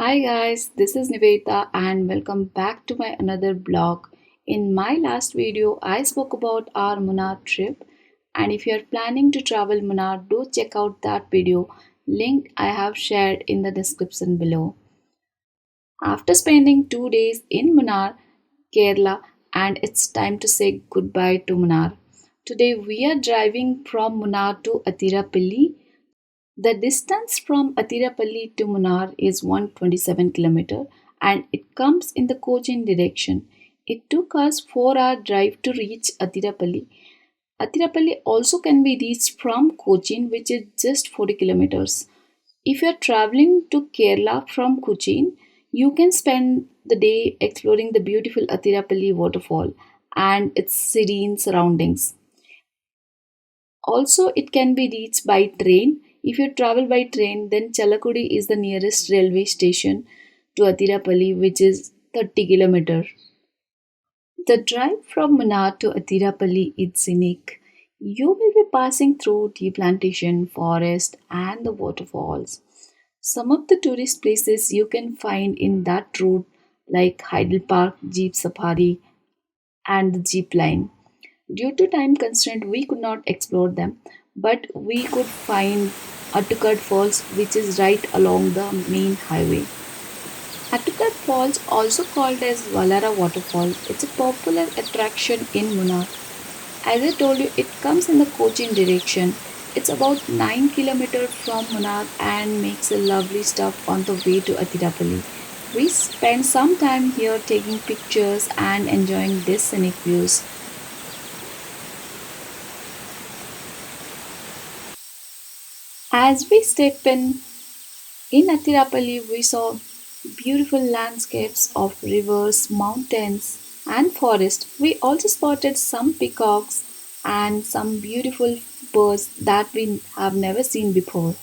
Hi guys, this is Nivedita and welcome back to my another blog. In my last video, I spoke about our Munnar trip, and if you are planning to travel Munnar, do check out that video. Link I have shared in the description below. After spending 2 days in Munnar, Kerala, and it's time to say goodbye to Munnar. Today we are driving from Munnar to Athirapilly. The distance from Athirapally to Munnar is 127 km and it comes in the Cochin direction. It took us 4-hour drive to reach Athirapally. Athirapally also can be reached from Cochin, which is just 40 kilometers. If you are traveling to Kerala from Cochin, you can spend the day exploring the beautiful Athirapally waterfall and its serene surroundings. Also, it can be reached by train. If you travel by train, then Chalakudy is the nearest railway station to Athirapally, which is 30 km. The drive from Munnar to Athirapally is scenic. You will be passing through tea plantation, forest, and the waterfalls. Some of the tourist places you can find in that route, like Hydel Park, Jeep Safari, and the Jeep Line. Due to time constraint, we could not explore them, but we could find Attukad Falls, which is right along the main highway. Attukad Falls, also called as Valparai Waterfall, it's a popular attraction in Munnar. As I told you, it comes in the Cochin direction. It's about 9 kilometers from Munnar and makes a lovely stop on the way to Athirapally. We spent some time here taking pictures and enjoying these scenic views. As we step in Athirapally, we saw beautiful landscapes of rivers, mountains, and forest. We also spotted some peacocks and some beautiful birds that we have never seen before.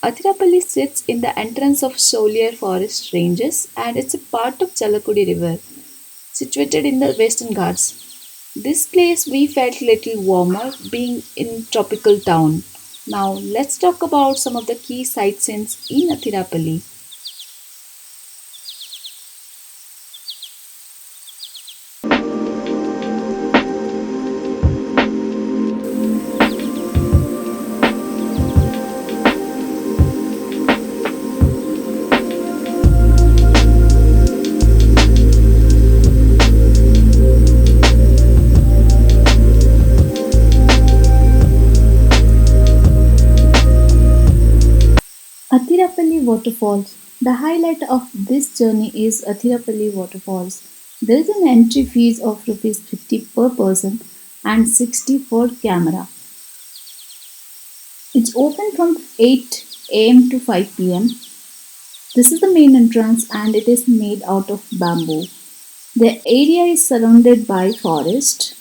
Athirapally sits in the entrance of Solier Forest Ranges and it's a part of Chalakudy River, situated in the Western Ghats. This place we felt little warmer being in tropical town. Now let's talk about some of the key sightseeing in Athirapally. Athirapally Waterfalls. The highlight of this journey is Athirapally Waterfalls. There is an entry fees of rupees 50 per person and 60 for camera. It's open from 8 a.m. to 5 p.m. This is the main entrance and it is made out of bamboo. The area is surrounded by forest.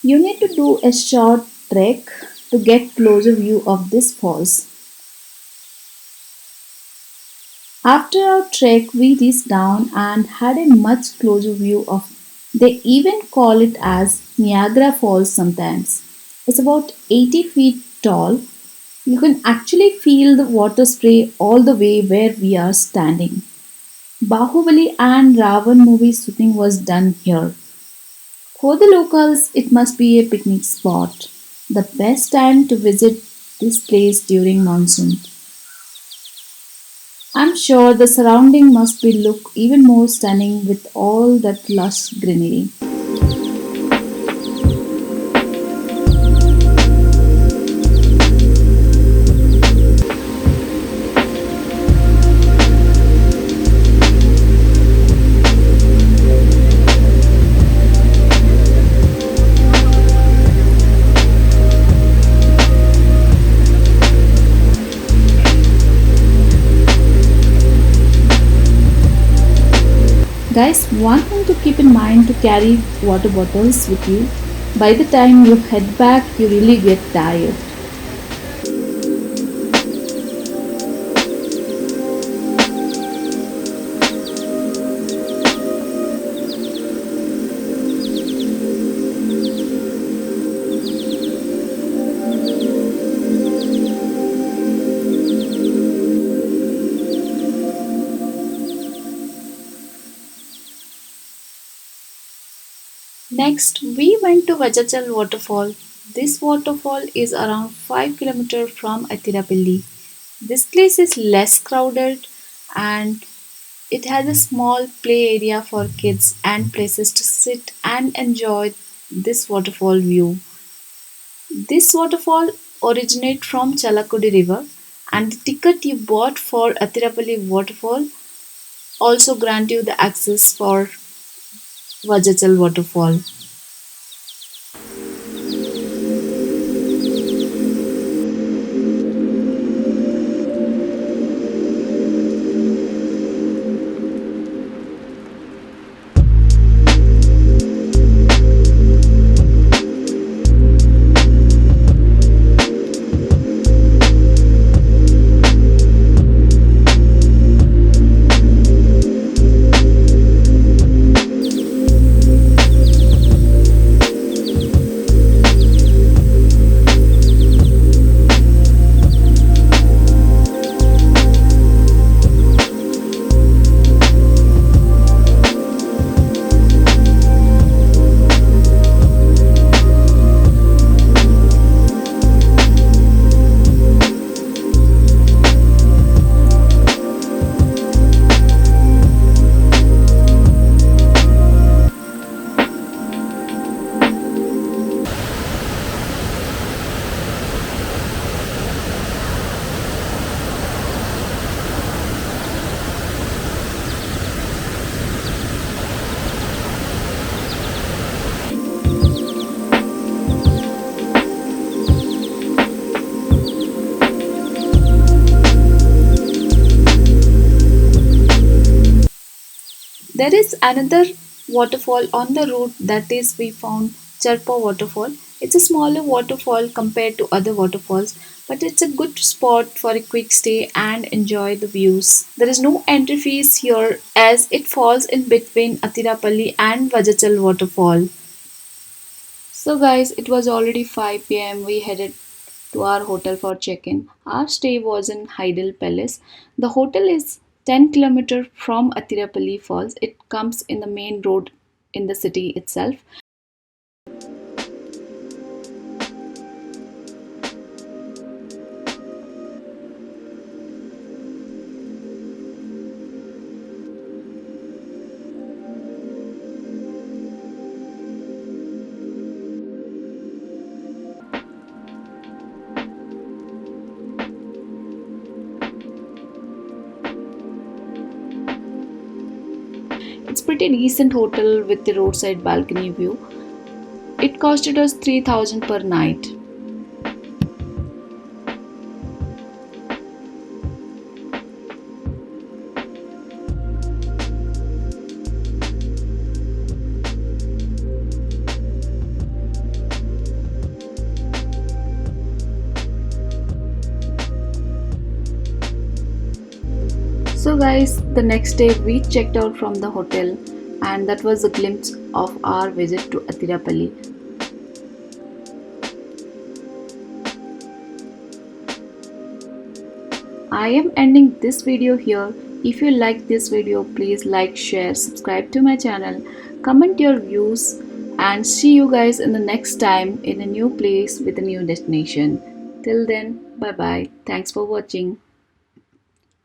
You need to do a short trek to get closer view of this falls. After our trek, we reached down and had a much closer view of. They even call it as Niagara Falls sometimes. It's about 80 feet tall. You can actually feel the water spray all the way where we are standing. Bahubali and Ravan movie shooting was done here. For the locals, it must be a picnic spot. The best time to visit this place during monsoon. I'm sure the surrounding must be look even more stunning with all that lush greenery. Guys, one thing to keep in mind to carry water bottles with you. By the time you head back, you really get tired. Next, we went to Vazhachal waterfall. This waterfall is around 5 kilometers from Athirapilly. This place is less crowded and it has a small play area for kids and places to sit and enjoy this waterfall view. This waterfall originates from Chalakudy river and the ticket you bought for Athirapally waterfall also grant you the access for Vazhachal waterfall. There is another waterfall on the route that is we found Charpa waterfall. It's a smaller waterfall compared to other waterfalls, but it's a good spot for a quick stay and enjoy the views. There is no entry fees here as it falls in between Athirapalli and Vajachal waterfall. So guys, it was already 5 p.m. We headed to our hotel for check-in. Our stay was in Hydel Palace. The hotel is 10 kilometers from Athirapally Falls. It comes in the main road in the city itself. It's pretty decent hotel with the roadside balcony view. It costed us 3000 per night. So guys, the next day we checked out from the hotel and that was a glimpse of our visit to Athirapally. I am ending this video here. If you like this video, please like, share, subscribe to my channel, comment your views and see you guys in the next time in a new place with a new destination. Till then, bye bye. Thanks for watching.